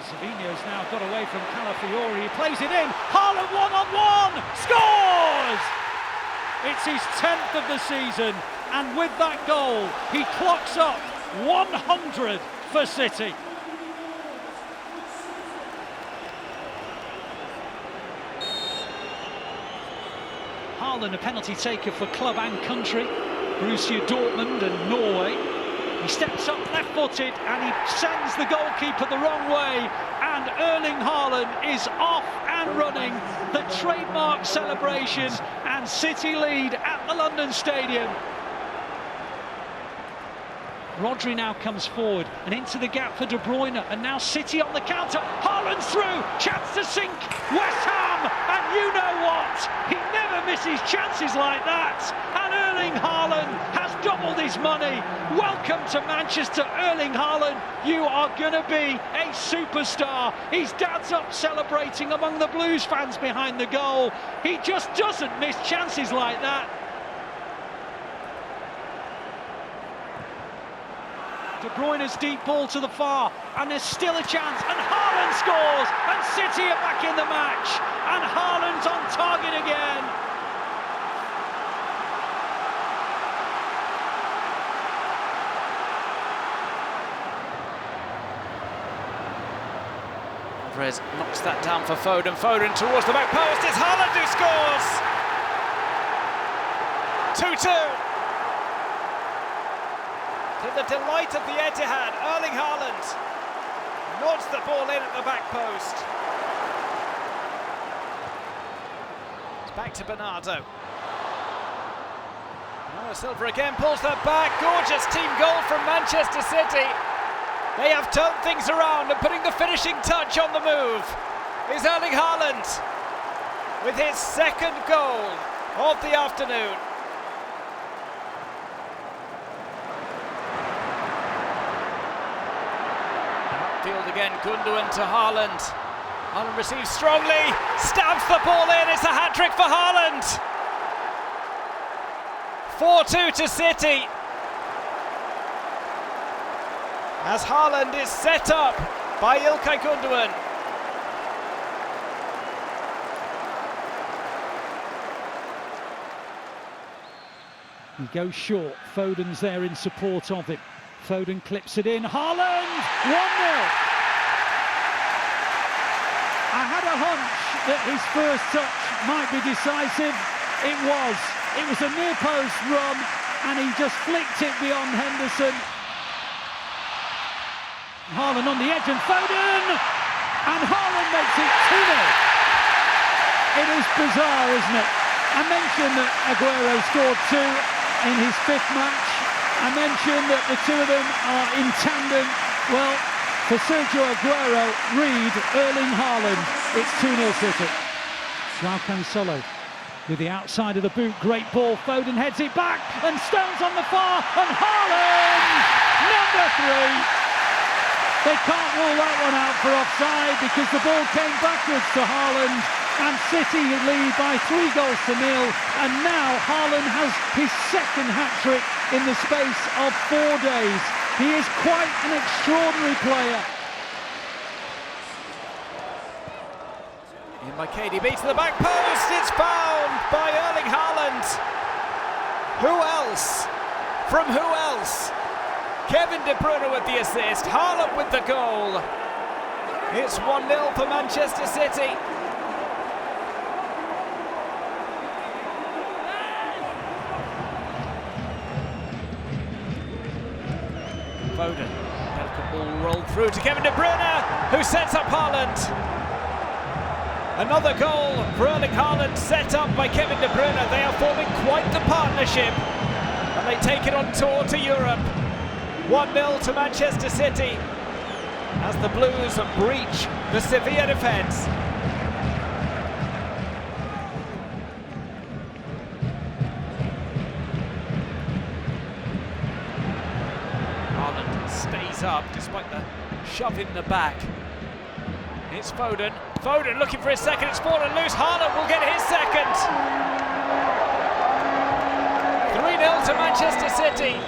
Savino's now got away from Calafiori, he plays it in, Haaland one-on-one, scores! It's his 10th of the season, and with that goal, he clocks up 100 for City. Haaland, a penalty taker for club and country, Borussia Dortmund and Norway. He steps up left-footed and he sends the goalkeeper the wrong way, and Erling Haaland is off and running. The trademark celebration, and City lead at the London Stadium. Rodri now comes forward and into the gap for De Bruyne, and now City on the counter. Haaland's through, chance to sink West Ham, and you know what? He never misses chances like that, and Erling Haaland has doubled his money. Welcome to Manchester, Erling Haaland. You are going to be a superstar. His dad's up celebrating among the Blues fans behind the goal. He just doesn't miss chances like that. De Bruyne's deep ball to the far, and there's still a chance, and Haaland scores, and City are back in the match, and Haaland's on target again. Alvarez knocks that down for Foden. Foden towards the back post. It's Haaland who scores. 2-2. To the delight of the Etihad, Erling Haaland nods the ball in at the back post. It's back to Bernardo. Noah Silva again pulls that back. Gorgeous team goal from Manchester City. They have turned things around, and putting the finishing touch on the move is Erling Haaland with his second goal of the afternoon. Field again, Gundogan to Haaland. Haaland receives strongly, stabs the ball in, it's a hat-trick for Haaland. 4-2 to City. As Haaland is set up by Ilkay Gundogan. He goes short, Foden's there in support of him. Foden clips it in, Haaland, 1-0. I had a hunch that his first touch might be decisive. It was a near post run, and he just flicked it beyond Henderson. Haaland on the edge, and Foden, and Haaland makes it 2-0. It is bizarre, isn't it? I mentioned that Aguero scored 2 in his 5th match. I mentioned that the two of them are in tandem. Well, for Sergio Aguero, Reed, Erling Haaland, it's 2-0 City. João Cancelo with the outside of the boot, great ball, Foden heads it back, and Stones on the far, and Haaland, number 3. They can't rule that one out for offside because the ball came backwards to Haaland, and City lead by 3 goals to 0, and now Haaland has his second hat-trick in the space of 4 days. He is quite an extraordinary player. In by KDB to the back post, it's found by Erling Haaland. Who else? From who else? Kevin De Bruyne with the assist, Haaland with the goal. It's 1-0 for Manchester City. Foden, delicate ball rolled through to Kevin De Bruyne, who sets up Haaland. Another goal for Erling Haaland, set up by Kevin De Bruyne. They are forming quite the partnership, and they take it on tour to Europe. 1-0 to Manchester City as the Blues breach the Sevilla defence. Haaland stays up despite the shove in the back. It's Foden. Foden looking for his second. It's fallen loose. Haaland will get his second. 3-0 to Manchester City.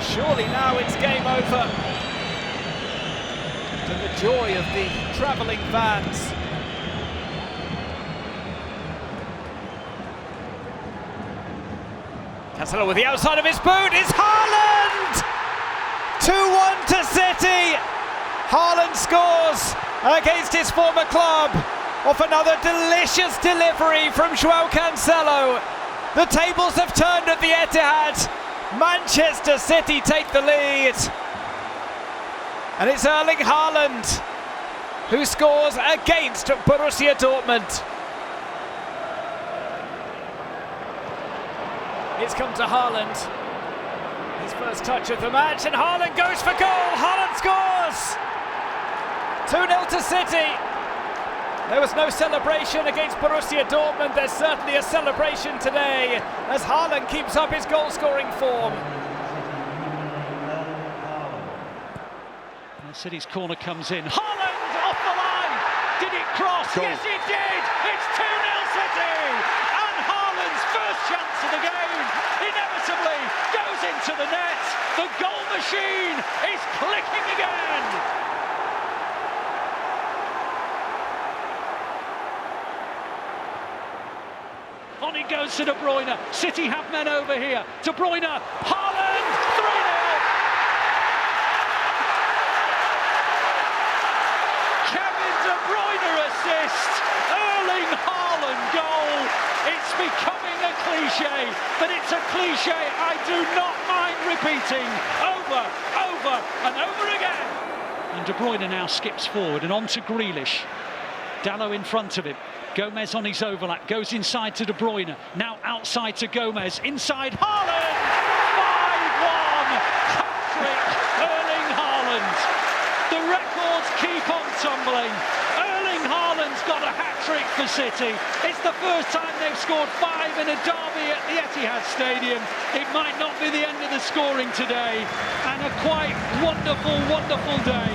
Surely now it's game over. joy of the travelling fans. Cancelo with the outside of his boot, it's Haaland! 2-1 to City! Haaland scores against his former club off another delicious delivery from João Cancelo. The tables have turned at the Etihad. Manchester City take the lead. And it's Erling Haaland who scores against Borussia Dortmund. It's come to Haaland. His first touch of the match, and Haaland goes for goal. Haaland scores! 2-0 to City. There was no celebration against Borussia Dortmund. There's certainly a celebration today as Haaland keeps up his goal-scoring form. And City's corner comes in. Haaland off the line. Did it cross? Goal. Yes, it did. It's 2-0 City. And Haaland's first chance of the game inevitably goes into the net. The goal machine is clicking again. On it goes to De Bruyne. City have men over here. De Bruyne, Haaland, 3-0. Kevin De Bruyne assist. Erling Haaland goal. It's becoming a cliche, but it's a cliche I do not mind repeating over and over again. And De Bruyne now skips forward and on to Grealish. Dalot in front of him. Gomez on his overlap, goes inside to De Bruyne, now outside to Gomez, inside Haaland! 5-1! Hat-trick, Erling Haaland! The records keep on tumbling. Erling Haaland's got a hat-trick for City. It's the first time they've scored 5 in a derby at the Etihad Stadium. It might not be the end of the scoring today, and a quite wonderful day.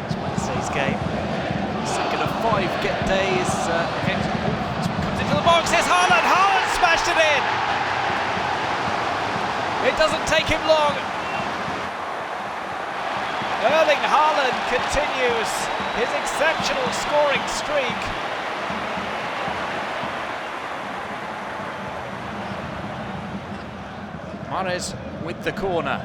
It's Wednesday's game. Second of 5 days. Comes into the box, it's Haaland! Haaland smashed it in! It doesn't take him long. Erling Haaland continues his exceptional scoring streak. Mahrez with the corner.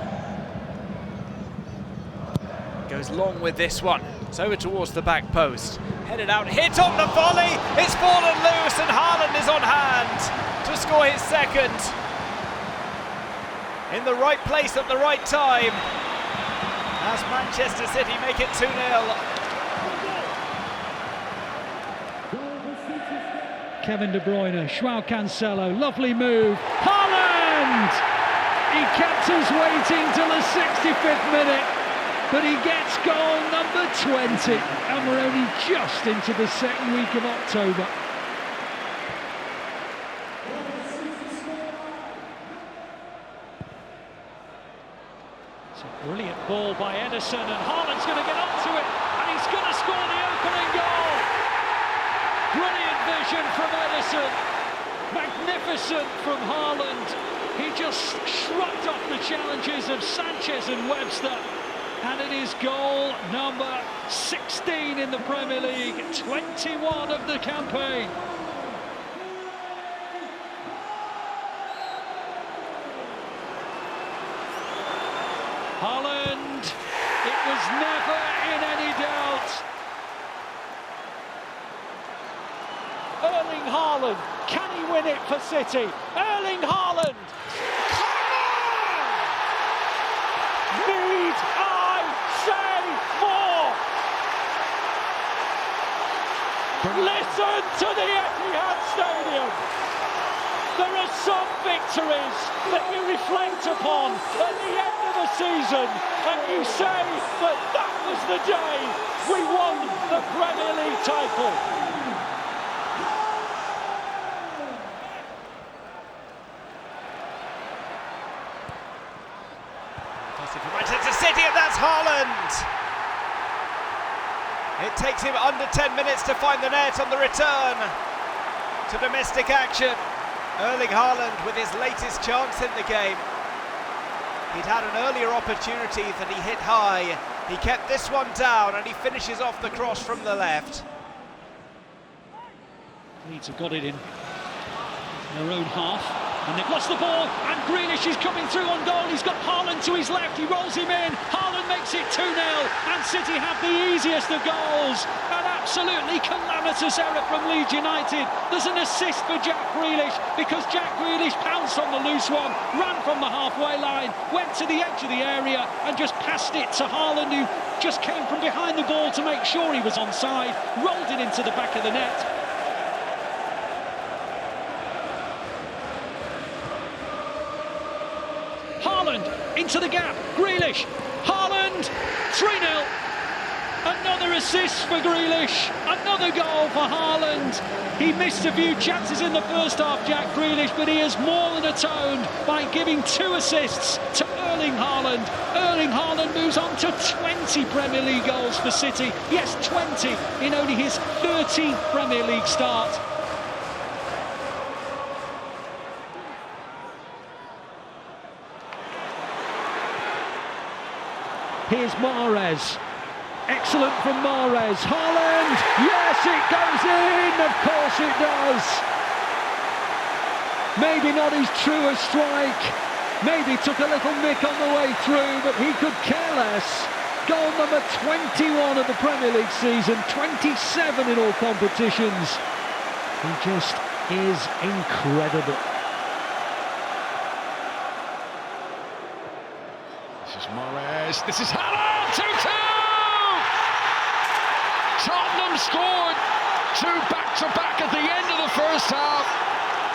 Goes long with this one. It's over towards the back post. Headed out, hit on the volley. It's fallen loose and Haaland is on hand to score his second. In the right place at the right time. As Manchester City make it 2-0. Kevin De Bruyne, João Cancelo, lovely move. Haaland! He kept us waiting till the 65th minute. But he gets goal number 20, and we're only just into the second week of October. It's a brilliant ball by Ederson, and Haaland's going to get onto it, and he's going to score the opening goal. Brilliant vision from Ederson, magnificent from Haaland. He just shrugged off the challenges of Sanchez and Webster. And it is goal number 16 in the Premier League, 21 of the campaign. Haaland, it was never in any doubt. Erling Haaland, can he win it for City? Erling Haaland! Need I say more? Listen to the Etihad Stadium. There are some victories that you reflect upon at the end of a season and you say that that was the day we won the Premier League title. For Manchester City, and that's Haaland. It takes him under 10 minutes to find the net on the return to domestic action. Erling Haaland with his latest chance in the game. He'd had an earlier opportunity that he hit high. He kept this one down and he finishes off the cross from the left. Leeds have got it in their own half, and they've lost the ball, and Grealish is coming through on goal. He's got Haaland to his left, he rolls him in, Haaland makes it 2-0, and City have the easiest of goals. An absolutely calamitous error from Leeds United. There's an assist for Jack Grealish, because Jack Grealish pounced on the loose one, ran from the halfway line, went to the edge of the area and just passed it to Haaland, who just came from behind the ball to make sure he was onside, rolled it into the back of the net. Haaland into the gap, Grealish, Haaland, 3-0. Another assist for Grealish, another goal for Haaland. He missed a few chances in the first half, Jack Grealish, but he has more than atoned by giving 2 assists to Erling Haaland. Erling Haaland moves on to 20 Premier League goals for City. Yes, 20 in only his 13th Premier League start. Here's Mahrez. Excellent from Mahrez. Haaland! Yes, it goes in! Of course it does! Maybe not his truest strike. Maybe took a little nick on the way through, but he could care less. Goal number 21 of the Premier League season, 27 in all competitions. He just is incredible. This is Mahrez, this is Haaland, 2-2! Tottenham scored 2 back-to-back at the end of the first half,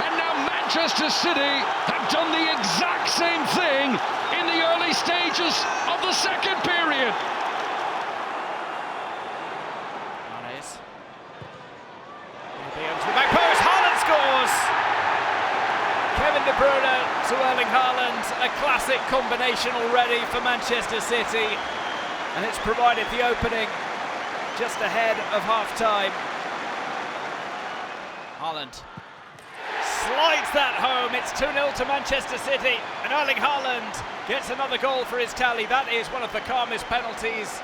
and now Manchester City have done the exact same thing in the early stages of the second period. Nunes. Over to the back post, Haaland scores! Kevin De Bruyne to Erling Haaland, a classic combination already for Manchester City, and it's provided the opening just ahead of half-time. Haaland slides that home, it's 2-0 to Manchester City, and Erling Haaland gets another goal for his tally. That is one of the calmest penalties.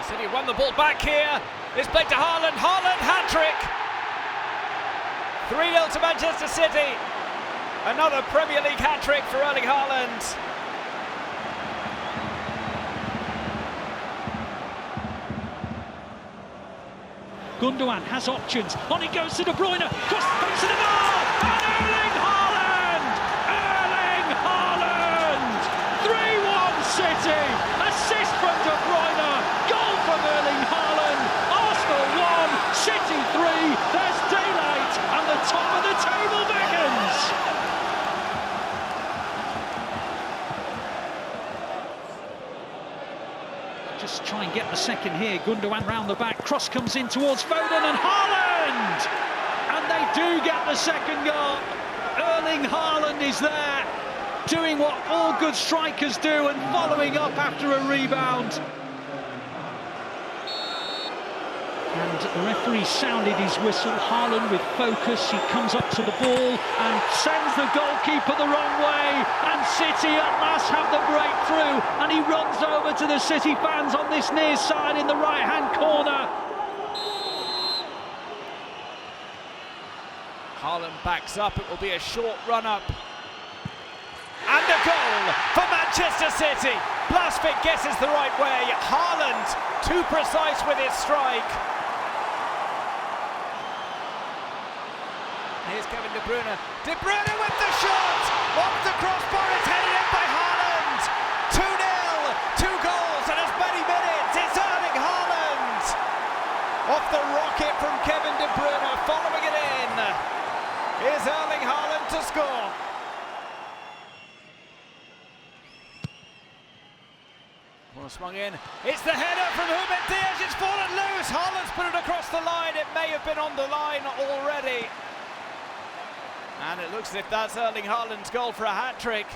City won the ball back here, it's played to Haaland, Haaland hat-trick! 3-0 to Manchester City. Another Premier League hat-trick for Erling Haaland. Gundogan has options. On he goes to De Bruyne. Cross comes to the goal. And Erling Haaland! Erling Haaland! 3-1 City. Assist from De Bruyne. Goal from Erling Haaland. Arsenal 1, City 3. There's daylight and the top of the table beckons. Just try and get the second here. Gundogan round the back. Cross comes in towards Foden and Haaland! And they do get the second goal. Erling Haaland is there, doing what all good strikers do and following up after a rebound. And the referee sounded his whistle. Haaland with focus, he comes up to the ball and sends the goalkeeper the wrong way, and City at last have the breakthrough, and he runs over to the City fans on this near side in the right-hand corner. Haaland backs up, it will be a short run-up. And a goal for Manchester City. Blasvik guesses the right way. Haaland too precise with his strike. Here's Kevin De Bruyne. De Bruyne with the shot! Off the crossbar, it's headed in by Haaland! 2-0, 2 goals and as many minutes, it's Erling Haaland! Off the rocket from Kevin De Bruyne, following it in, is Erling Haaland to score. Well swung in, it's the header from Ruben Dias, it's fallen loose, Haaland's put it across the line, it may have been on the line already. And it looks as if that's Erling Haaland's goal for a hat-trick.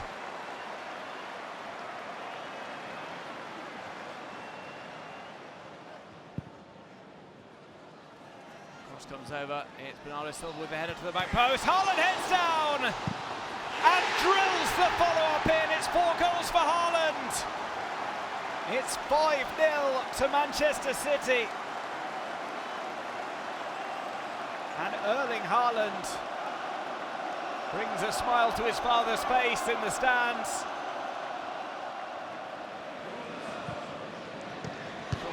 Cross comes over, it's Bernardo Silva with the header to the back post, Haaland heads down! And drills the follow-up in. It's 4 goals for Haaland. It's 5-0 to Manchester City. And Erling Haaland brings a smile to his father's face in the stands.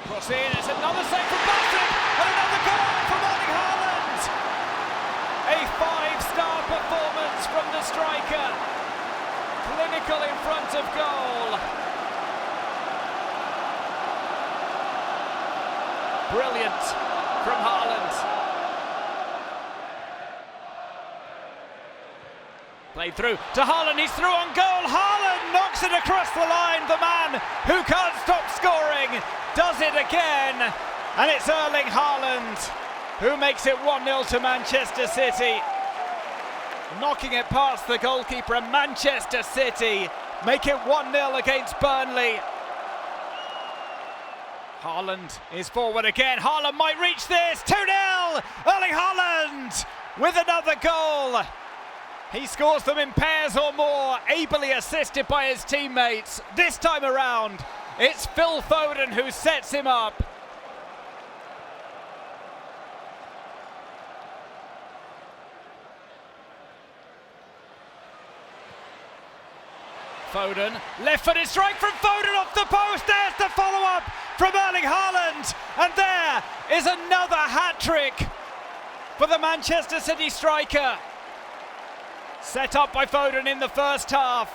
Cross in, it's another save from Brentford, and another goal from Erling Haaland. A 5-star performance from the striker. Clinical in front of goal. Brilliant from Haaland. Played through to Haaland, he's through on goal. Haaland knocks it across the line. The man who can't stop scoring does it again. And it's Erling Haaland who makes it 1-0 to Manchester City. Knocking it past the goalkeeper, and Manchester City make it 1-0 against Burnley. Haaland is forward again. Haaland might reach this. 2-0. Erling Haaland with another goal. He scores them in pairs or more, ably assisted by his teammates. This time around, it's Phil Foden who sets him up. Foden, left-footed strike from Foden off the post. There's the follow-up from Erling Haaland. And there is another hat-trick for the Manchester City striker. Set up by Foden in the first half.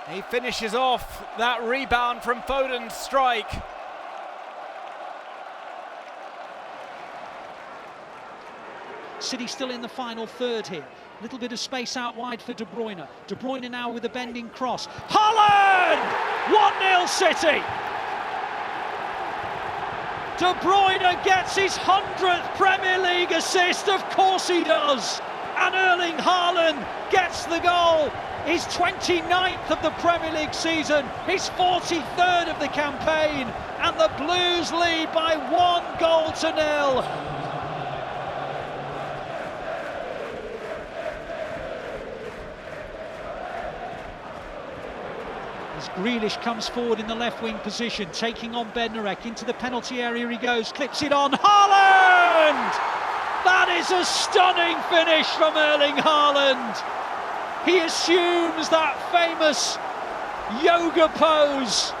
He finishes off that rebound from Foden's strike. City still in the final third here. Little bit of space out wide for De Bruyne. De Bruyne now with a bending cross. Haaland! 1-0 City! De Bruyne gets his 100th Premier League assist. Of course he does. And Erling Haaland gets the goal. His 29th of the Premier League season, his 43rd of the campaign, and the Blues lead by 1-0. As Grealish comes forward in the left wing position, taking on Bednarek, into the penalty area he goes, clips it on, Haaland! That is a stunning finish from Erling Haaland. He assumes that famous yoga pose,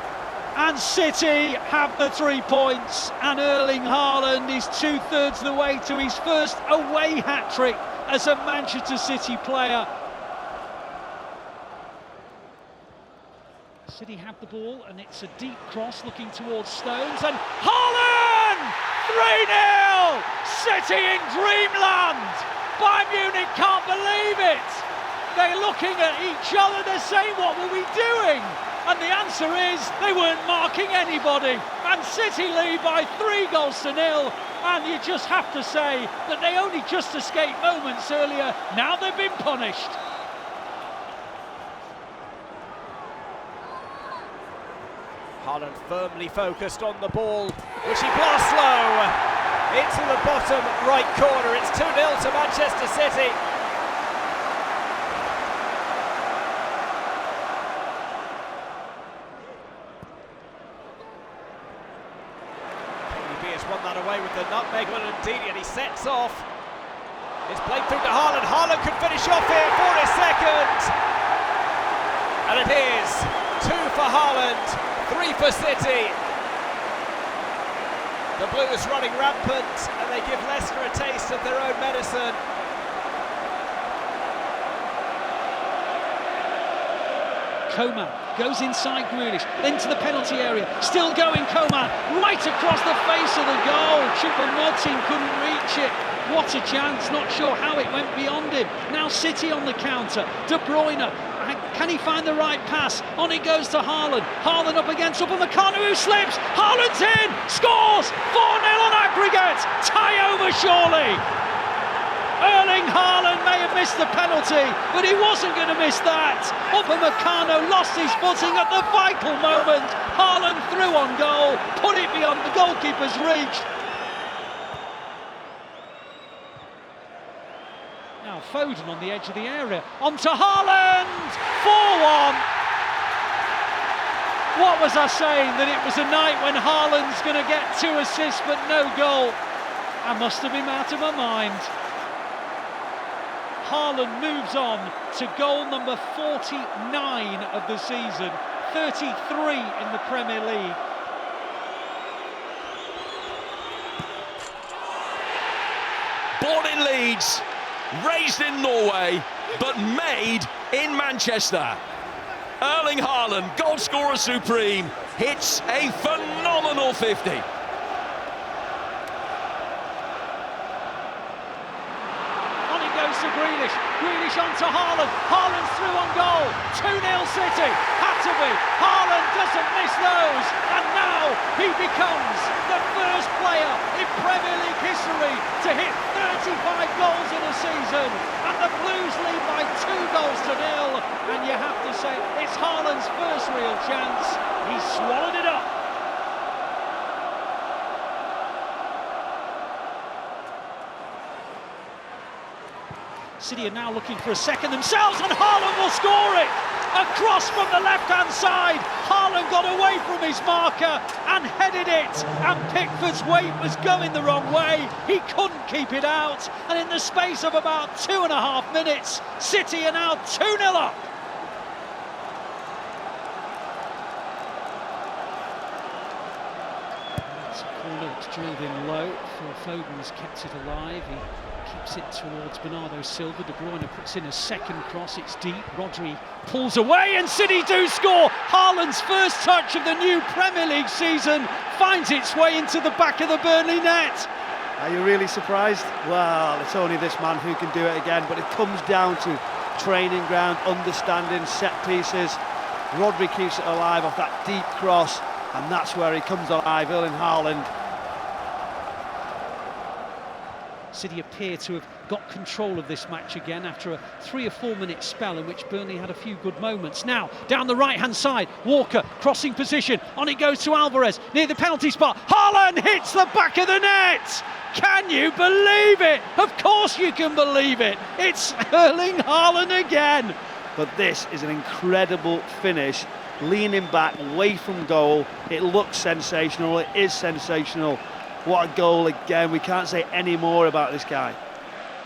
and City have the 3 points, and Erling Haaland is 2/3 of the way to his first away hat-trick as a Manchester City player. City have the ball, and it's a deep cross looking towards Stones, and Haaland! 3-0! City in dreamland! Bayern Munich can't believe it! They're looking at each other, they're saying, what were we doing? And the answer is, they weren't marking anybody. And City lead by 3-0, and you just have to say that they only just escaped moments earlier, now they've been punished. Haaland firmly focused on the ball, which he blasts low into the bottom right corner. It's 2-0 to Manchester City. KDB has won that away with the nutmeg on Ndidi, and he sets off. It's played through to Haaland. Haaland could finish off here for his second. And it is 2 for Haaland. 3 for City. The Blues running rampant, and they give Leicester a taste of their own medicine. Coman goes inside Grealish, into the penalty area, still going Coman, right across the face of the goal. Choupo-Moting couldn't reach it. What a chance, not sure how it went beyond him. Now City on the counter. De Bruyne, can he find the right pass? On it goes to Haaland. Haaland up against Upamecano, who slips. Haaland's in, scores, 4-0 on aggregate. Tie over surely. Erling Haaland may have missed the penalty, but he wasn't going to miss that. Upamecano lost his footing at the vital moment. Haaland threw on goal, put it beyond the goalkeeper's reach. Now Foden on the edge of the area. Onto Haaland! 4-1! What was I saying? That it was a night when Haaland's going to get 2 assists but no goal. I must have been out of my mind. Haaland moves on to goal number 49 of the season, 33 in the Premier League. Born in Leeds, raised in Norway, but made in Manchester. Erling Haaland, goal scorer supreme, hits a phenomenal 50. To Grealish, Grealish onto Haaland, Haaland's through on goal, 2-0 City, had to be, Haaland doesn't miss those, and now he becomes the first player in Premier League history to hit 35 goals in a season, and the Blues lead by 2-0, and you have to say, it's Haaland's first real chance, he swallowed it up. City are now looking for a second themselves, and Haaland will score it! A cross from the left-hand side. Haaland got away from his marker and headed it, and Pickford's weight was going the wrong way. He couldn't keep it out, and in the space of about 2.5 minutes, City are now 2-0 up. That's a corner, it's drilled in low. Phil Foden's kept it alive. He keeps it towards Bernardo Silva. De Bruyne puts in a second cross, it's deep. Rodri pulls away and City do score. Haaland's first touch of the new Premier League season finds its way into the back of the Burnley net. Are you really surprised? Well, it's only this man who can do it again, but it comes down to training ground, understanding, set pieces. Rodri keeps it alive off that deep cross, and that's where he comes alive, Erling Haaland. City appear to have got control of this match again after a 3 or 4 minute spell in which Burnley had a few good moments. Now, down the right-hand side, Walker, crossing position, on it goes to Alvarez, near the penalty spot. Haaland hits the back of the net! Can you believe it? Of course you can believe it! It's Erling Haaland again! But this is an incredible finish, leaning back, away from goal. It looks sensational, it is sensational. What a goal again, we can't say any more about this guy.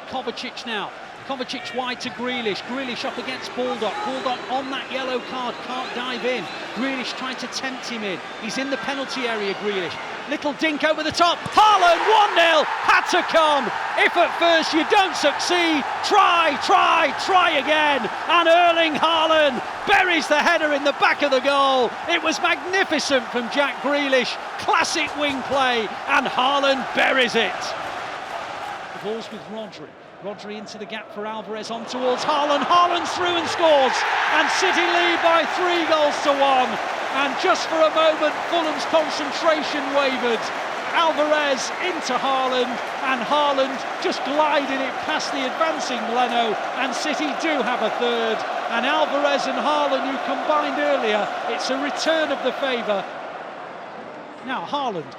Kovacic now, Kovacic wide to Grealish, Grealish up against Baldock, Baldock on that yellow card, can't dive in. Grealish trying to tempt him in, he's in the penalty area, Grealish. Little dink over the top, Haaland 1-0, had to come. If at first you don't succeed, try again. And Erling Haaland buries the header in the back of the goal. It was magnificent from Jack Grealish, classic wing play, and Haaland buries it. The ball's with Rodri. Rodri into the gap for Alvarez, on towards Haaland. Haaland's through and scores, and City lead by 3-1. And just for a moment, Fulham's concentration wavered. Alvarez into Haaland, and Haaland just gliding it past the advancing Leno, and City do have a third. And Alvarez and Haaland, who combined earlier, it's a return of the favour. Now Haaland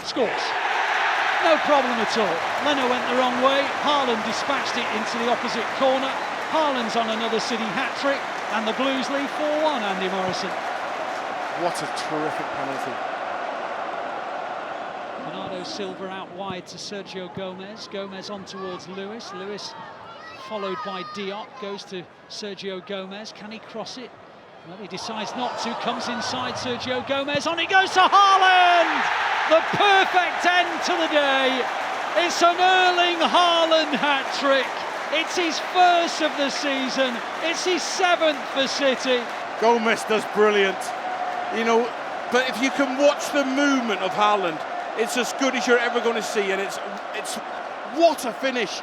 scores. No problem at all. Leno went the wrong way, Haaland dispatched it into the opposite corner. Haaland's on another City hat-trick, and the Blues lead 4-1, Andy Morrison. What a terrific penalty. Bernardo Silva out wide to Sergio Gomez. Gomez on towards Lewis. Lewis followed by Diop, goes to Sergio Gomez. Can he cross it? Well, he decides not to. Comes inside Sergio Gomez. On it goes to Haaland! The perfect end to the day. It's an Erling Haaland hat-trick. It's his first of the season. It's his 7th for City. Gomez does brilliant. You know, but if you can watch the movement of Haaland, it's as good as you're ever going to see, and it's what a finish.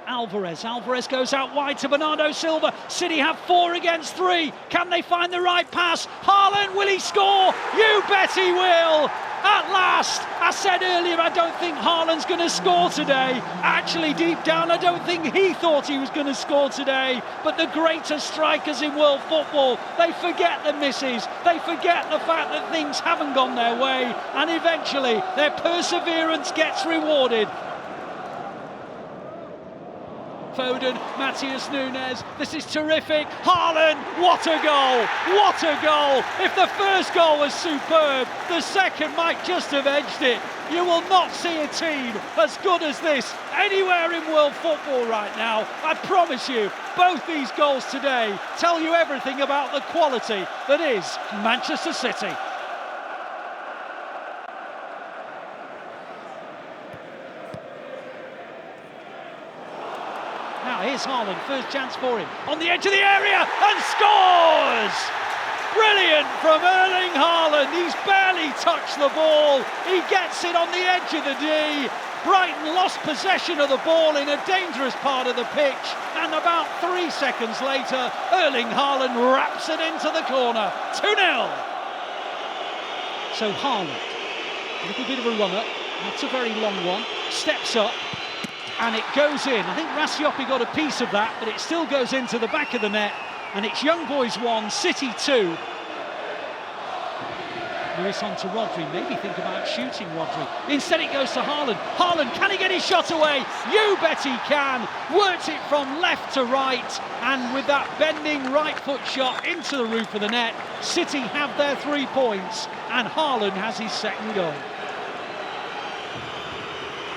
Alvarez goes out wide to Bernardo Silva. City have 4 against 3. Can they find the right pass? Haaland, will he score? You bet he will. At last, I said earlier I don't think Haaland's going to score today. Actually, deep down, I don't think he thought he was going to score today. But the greatest strikers in world football, they forget the misses. They forget the fact that things haven't gone their way. And eventually, their perseverance gets rewarded. Foden, Matthias Nunes, this is terrific. Haaland, what a goal! What a goal! If the first goal was superb, the second might just have edged it. You will not see a team as good as this anywhere in world football right now. I promise you, both these goals today tell you everything about the quality that is Manchester City. Now here's Haaland, first chance for him, on the edge of the area, and scores! Brilliant from Erling Haaland, he's barely touched the ball, he gets it on the edge of the D. Brighton lost possession of the ball in a dangerous part of the pitch, and about 3 seconds later, Erling Haaland wraps it into the corner, 2-0. So Haaland, a little bit of a runner, not a very long one, steps up, and it goes in. I think Rassiopi got a piece of that, but it still goes into the back of the net, and it's Young Boys 1, City 2. Lewis on to Rodri, maybe think about shooting Rodri. Instead it goes to Haaland. Haaland, can he get his shot away? You bet he can. Works it from left to right, and with that bending right foot shot into the roof of the net, City have their 3 points, and Haaland has his second goal.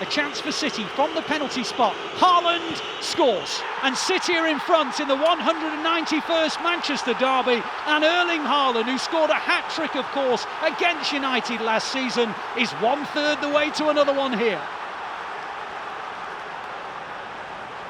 A chance for City from the penalty spot. Haaland scores, and City are in front in the 191st Manchester derby, and Erling Haaland, who scored a hat-trick of course against United last season, is 1/3 the way to another one here.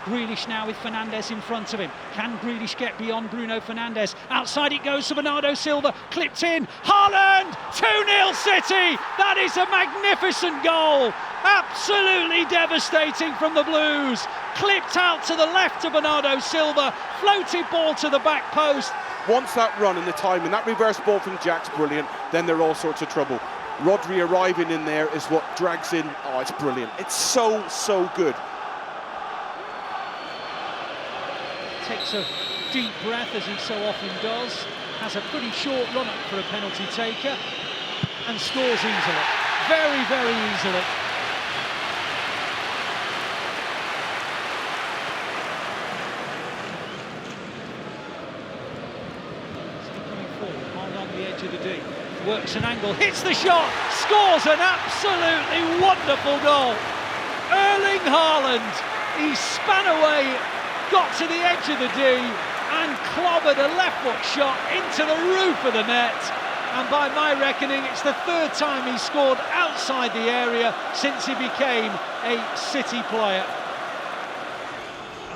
Grealish now with Fernandes in front of him. Can Grealish get beyond Bruno Fernandes? Outside it goes to Bernardo Silva, clipped in. Haaland, 2-0 City! That is a magnificent goal! Absolutely devastating from the Blues. Clipped out to the left to Bernardo Silva, floated ball to the back post. Once that run and the timing, that reverse ball from Jack's brilliant, then they're all sorts of trouble. Rodri arriving in there is what drags in. Oh, it's brilliant. It's so good. Takes a deep breath, as he so often does, has a pretty short run up for a penalty taker, and scores easily, very, very easily. Coming forward, on the edge of the D, works an angle, hits the shot, scores an absolutely wonderful goal. Erling Haaland, he span away, got to the edge of the D and clobbered a left foot shot into the roof of the net, and by my reckoning it's the 3rd time he's scored outside the area since he became a City player.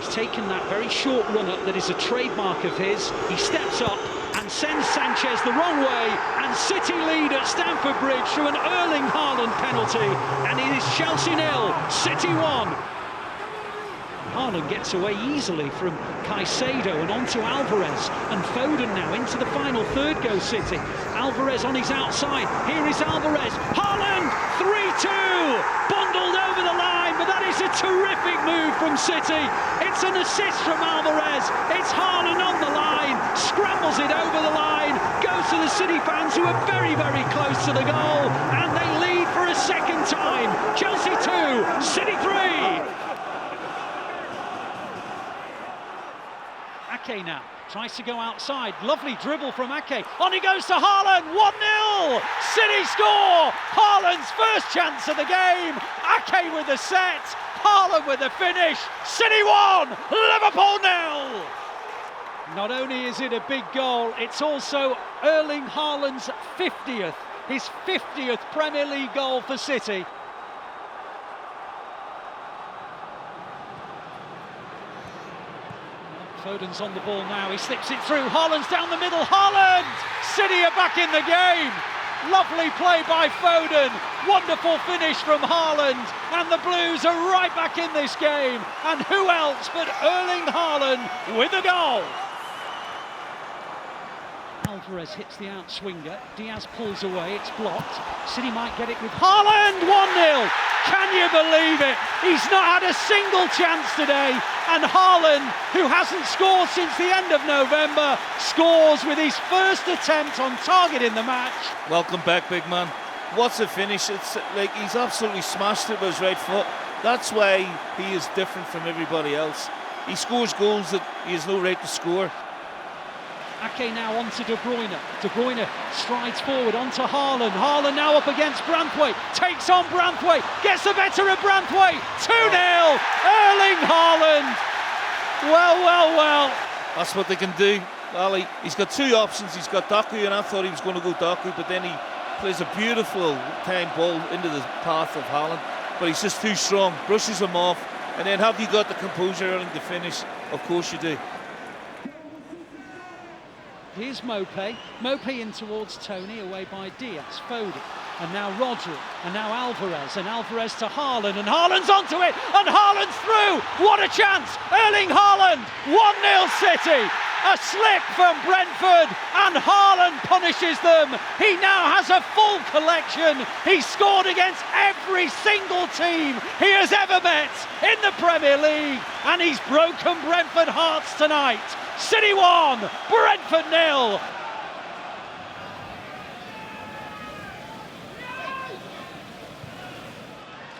He's taken that very short run up that is a trademark of his, he steps up and sends Sanchez the wrong way, and City lead at Stamford Bridge through an Erling Haaland penalty, and it is Chelsea 0, City 1. Haaland gets away easily from Caicedo and onto Alvarez, and Foden now into the final third goes City. Alvarez on his outside, here is Alvarez, Haaland, 3-2, bundled over the line, but that is a terrific move from City. It's an assist from Alvarez, it's Haaland on the line, scrambles it over the line, goes to the City fans who are very, very close to the goal, and they lead for a second time. Chelsea 2, City 3. Ake now tries to go outside, lovely dribble from Ake, on he goes to Haaland, 1-0, City score, Haaland's first chance of the game, Ake with the set, Haaland with the finish, City 1, Liverpool 0. Not only is it a big goal, it's also Erling Haaland's 50th, his 50th Premier League goal for City. Foden's on the ball now, he slips it through, Haaland's down the middle, Haaland! City are back in the game! Lovely play by Foden, wonderful finish from Haaland, and the Blues are right back in this game, and who else but Erling Haaland with a goal! Alvarez hits the outswinger, Diaz pulls away, it's blocked, City might get it with Haaland, 1-0! Can you believe it? He's not had a single chance today, and Haaland, who hasn't scored since the end of November, scores with his first attempt on target in the match. Welcome back, big man. What's a finish? It's like he's absolutely smashed it with his right foot. That's why he is different from everybody else. he scores goals that he has no right to score. Ake now on to De Bruyne. De Bruyne strides forward onto Haaland. Haaland now up against Branthwaite. Takes on Branthwaite. Gets the better of Branthwaite. 2-0. Erling Haaland. Well. That's what they can do. Well, he's got two options. He's got Doku, and I thought he was going to go Doku, but then he plays a beautiful time ball into the path of Haaland. But he's just too strong. Brushes him off. And then have you got the composure, Erling, to finish? Of course you do. Here's Mopé. Mopé in towards Tony, away by Diaz, Foden, and now Rodri, and now Alvarez, and Alvarez to Haaland, and Haaland's onto it, and Haaland's through! What a chance! Erling Haaland, 1-0 City! A slip from Brentford, and Haaland punishes them. He now has a full collection. He scored against every single team he has ever met in the Premier League, and he's broken Brentford hearts tonight. City 1, Brentford 0.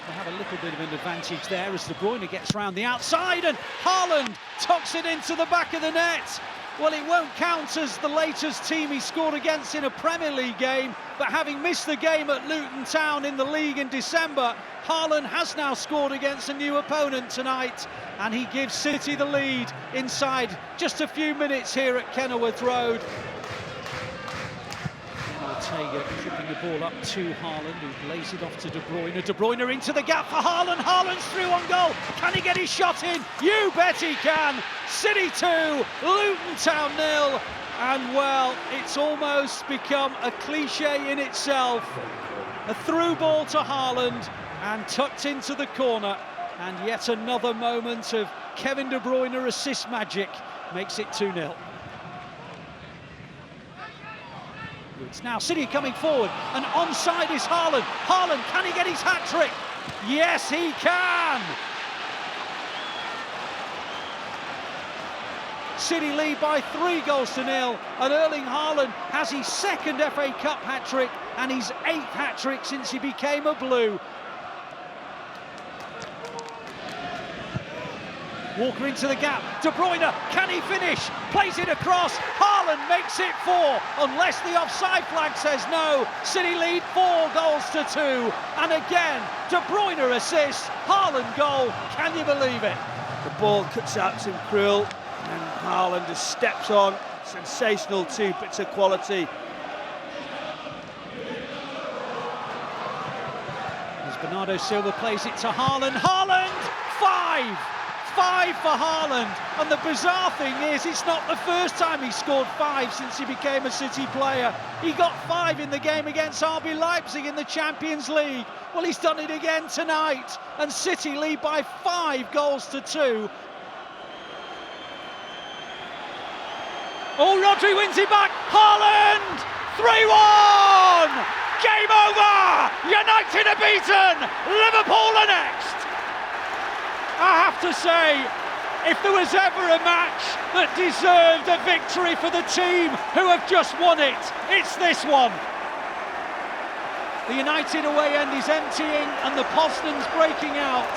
They have a little bit of an advantage there as De Bruyne gets round the outside, and Haaland tucks it into the back of the net. Well, it won't count as the latest team he scored against in a Premier League game, but having missed the game at Luton Town in the league in December, Haaland has now scored against a new opponent tonight, and he gives City the lead inside just a few minutes here at Kenilworth Road. Ortega tripping the ball up to Haaland, who lays it off to De Bruyne. De Bruyne into the gap for Haaland. Haaland's through on goal. Can he get his shot in? You bet he can. City 2, Luton Town 0. And well, it's almost become a cliche in itself. A through ball to Haaland and tucked into the corner. And yet another moment of Kevin De Bruyne assist magic makes it 2-0. It's now City coming forward, and onside is Haaland. Haaland, can he get his hat-trick? Yes, he can! City lead by 3-0, and Erling Haaland has his second FA Cup hat-trick and his 8th hat-trick since he became a Blue. Walker into the gap, De Bruyne, can he finish? Plays it across, Haaland makes it 4, unless the offside flag says no. City lead 4-2, and again, De Bruyne assists, Haaland goal, can you believe it? The ball cuts out to Krul, and Haaland just steps on, sensational 2 bits of quality. As Bernardo Silva plays it to Haaland, Haaland, 5 for Haaland, and the bizarre thing is it's not the first time he scored 5 since he became a City player. He got 5 in the game against RB Leipzig in the Champions League. Well, he's done it again tonight, and City lead by 5-2. Oh, Rodri wins it back, Haaland, 3-1! Game over! United are beaten, Liverpool are next! I have to say, if there was ever a match that deserved a victory for the team who have just won it, it's this one. The United away end is emptying and the Poznan's breaking out.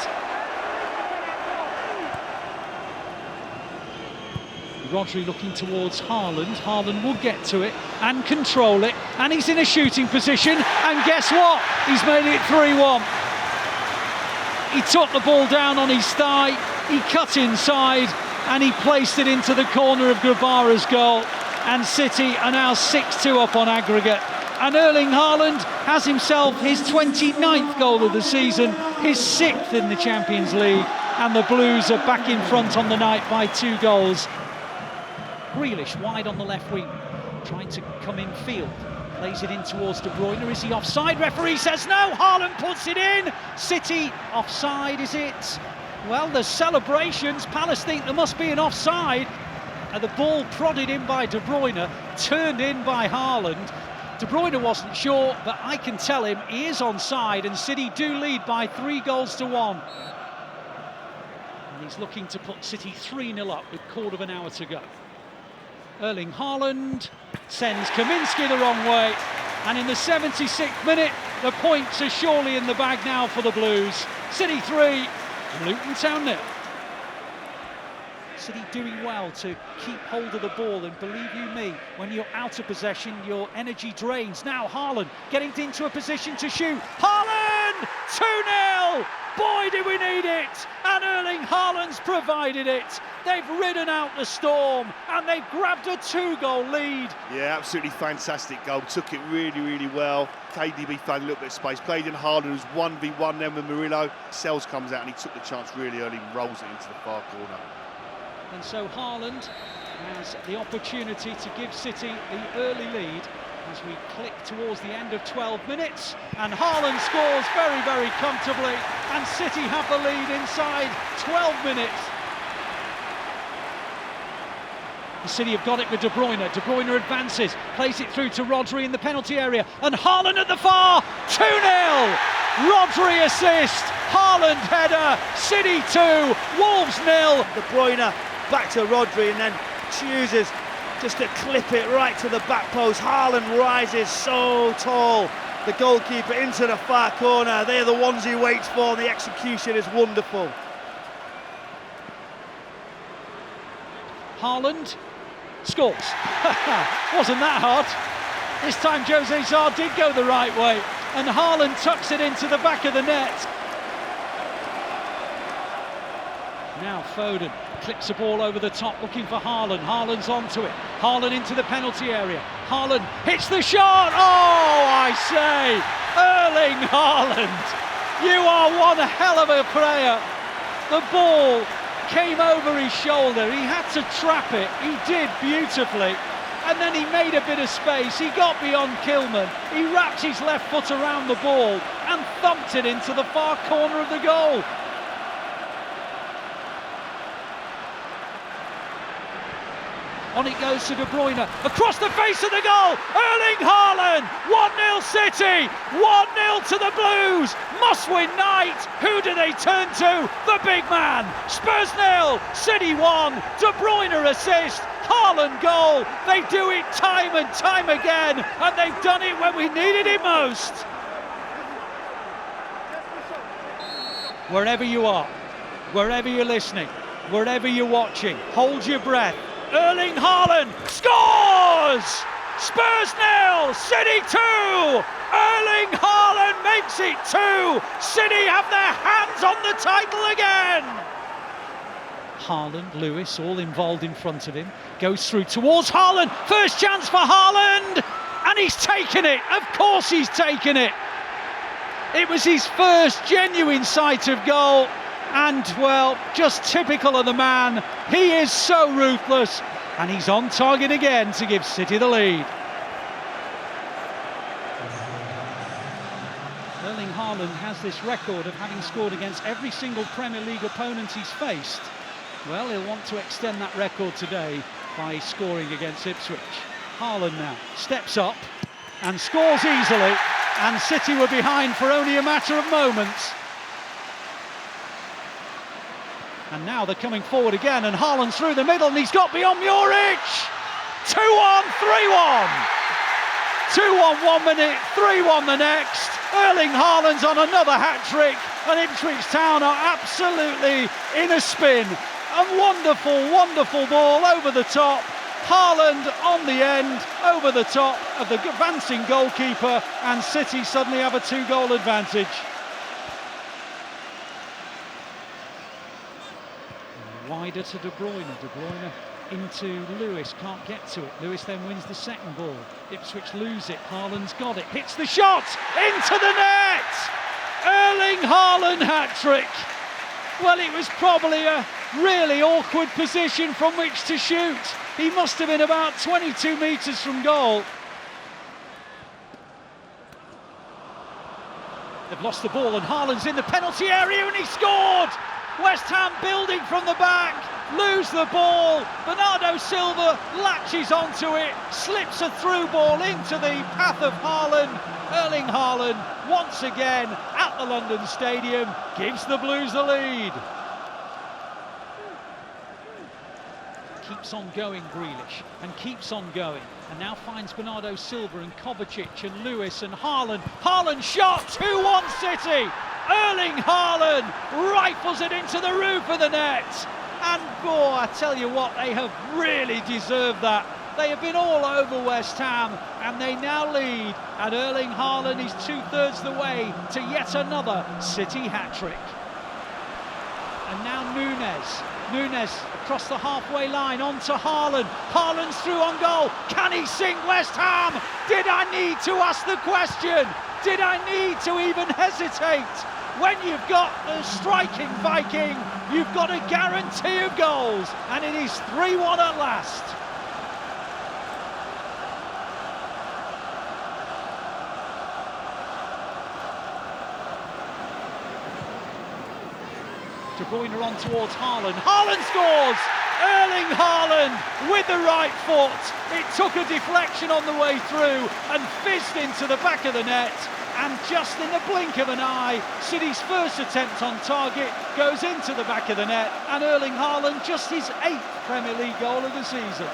Rodri looking towards Haaland. Haaland will get to it and control it, and he's in a shooting position, and guess what? He's made it 3-1. He took the ball down on his thigh, he cut inside, and he placed it into the corner of Guevara's goal. And City are now 6-2 up on aggregate. And Erling Haaland has himself his 29th goal of the season, his 6th in the Champions League, and the Blues are back in front on the night by 2 goals. Grealish wide on the left wing, trying to come in field. Plays it in towards De Bruyne. Is he offside? Referee says no. Haaland puts it in. City offside, is it? Well, there's celebrations. Palace think there must be an offside. And the ball prodded in by De Bruyne, turned in by Haaland. De Bruyne wasn't sure, but I can tell him he is onside, and City do lead by 3-1. And he's looking to put City 3-0 up with quarter of an hour to go. Erling Haaland sends Kaminski the wrong way, and in the 76th minute the points are surely in the bag now for the Blues. City 3, Luton Town 0. City doing well to keep hold of the ball, and believe you me, when you're out of possession, your energy drains. Now Haaland getting into a position to shoot. Haaland! 2-0! Boy, did we need it! And Erling Haaland's provided it. They've ridden out the storm and they've grabbed a 2-goal lead. Yeah, absolutely fantastic goal. Took it really, really well. KDB found a little bit of space. Played in Haaland, was 1v1 then with Murillo. Sells comes out and he took the chance really early and rolls it into the far corner. And so Haaland has the opportunity to give City the early lead as we click towards the end of 12 minutes. And Haaland scores very, very comfortably. And City have the lead inside 12 minutes. City have got it with De Bruyne. De Bruyne advances, plays it through to Rodri in the penalty area, and Haaland at the far. 2-0. Rodri assist. Haaland header. City 2, Wolves 0. De Bruyne back to Rodri and then chooses just to clip it right to the back post. Haaland rises so tall. The goalkeeper into the far corner. They're the ones he waits for. The execution is wonderful. Haaland scores. Wasn't that hard? This time Jose Sarr did go the right way, and Haaland tucks it into the back of the net. Now Foden clips the ball over the top, looking for Haaland. Haaland's onto it. Haaland into the penalty area. Haaland hits the shot. Oh, I say, Erling Haaland, you are one hell of a player. The ball came over his shoulder. He had to trap it. He did beautifully. And then he made a bit of space. He got beyond Kilman. He wrapped his left foot around the ball and thumped it into the far corner of the goal. On it goes to De Bruyne, across the face of the goal, Erling Haaland, 1-0 City, 1-0 to the Blues, must-win night. Who do they turn to? The big man. Spurs 0, City 1, De Bruyne assist, Haaland goal. They do it time and time again, and they've done it when we needed it most. Wherever you are, wherever you're listening, wherever you're watching, hold your breath. Erling Haaland scores! Spurs 0, City 2! Erling Haaland makes it 2! City have their hands on the title again! Haaland, Lewis, all involved in front of him, goes through towards Haaland, first chance for Haaland, and he's taken it, of course he's taken it! It was his first genuine sight of goal. And, well, just typical of the man. He is so ruthless, and he's on target again to give City the lead. Erling Haaland has this record of having scored against every single Premier League opponent he's faced. Well, he'll want to extend that record today by scoring against Ipswich. Haaland now steps up and scores easily, and City were behind for only a matter of moments. And now they're coming forward again, and Haaland's through the middle, and he's got beyond Muric. 2-1, 3-1. 2-1 1 minute, 3-1 the next. Erling Haaland's on another hat-trick, and Ipswich Town are absolutely in a spin. A wonderful, wonderful ball over the top. Haaland on the end, over the top of the advancing goalkeeper, and City suddenly have a 2-goal advantage. Wider to De Bruyne. De Bruyne into Lewis, can't get to it. Lewis then wins the second ball. Ipswich lose it. Haaland's got it, hits the shot into the net. Erling Haaland hat-trick. Well, it was probably a really awkward position from which to shoot. He must have been about 22 metres from goal. They've lost the ball, and Haaland's in the penalty area, and he scored. West Ham building from the back, lose the ball. Bernardo Silva latches onto it, slips a through ball into the path of Haaland. Erling Haaland, once again at the London Stadium, gives the Blues the lead. Keeps on going, Grealish, and keeps on going, and now finds Bernardo Silva and Kovacic and Lewis and Haaland. Haaland shot, 2-1 City. Erling Haaland rifles it into the roof of the net. And boy, I tell you what, they have really deserved that. They have been all over West Ham, and they now lead, and Erling Haaland is 2/3 the way to yet another City hat-trick. And now Nunes across the halfway line onto Haaland. Haaland's through on goal. Can he sink West Ham? Did I need to ask the question? Did I need to even hesitate? When you've got the striking Viking, you've got a guarantee of goals, and it is 3-1 at last. De Bruyne on towards Haaland. Haaland scores! Erling Haaland with the right foot. It took a deflection on the way through and fizzed into the back of the net. And just in the blink of an eye, City's first attempt on target goes into the back of the net. And Erling Haaland, just his 8th Premier League goal of the season.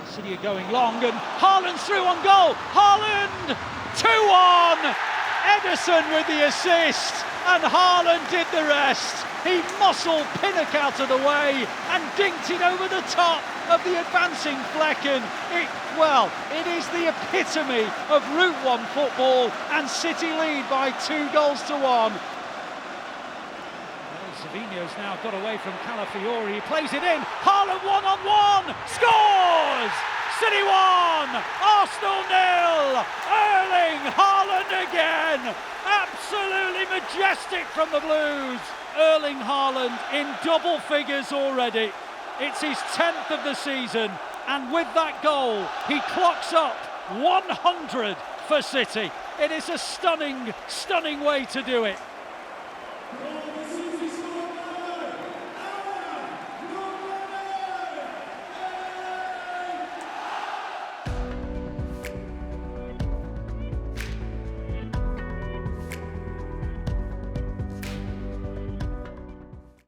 City are going long, and Haaland's through on goal. Haaland, 2-1. Ederson with the assist, and Haaland did the rest. He muscled Pinnock out of the way and dinked it over the top of the advancing Flecken. It is the epitome of Route 1 football, and City lead by 2-1. Savino's now got away from Calafiori. He plays it in. Haaland one-on-one, scores! City 1, Arsenal 0. Erling Haaland again. Absolutely majestic from the Blues. Erling Haaland in double figures already. It's his 10th of the season, and with that goal, he clocks up 100 for City. It is a stunning way to do it.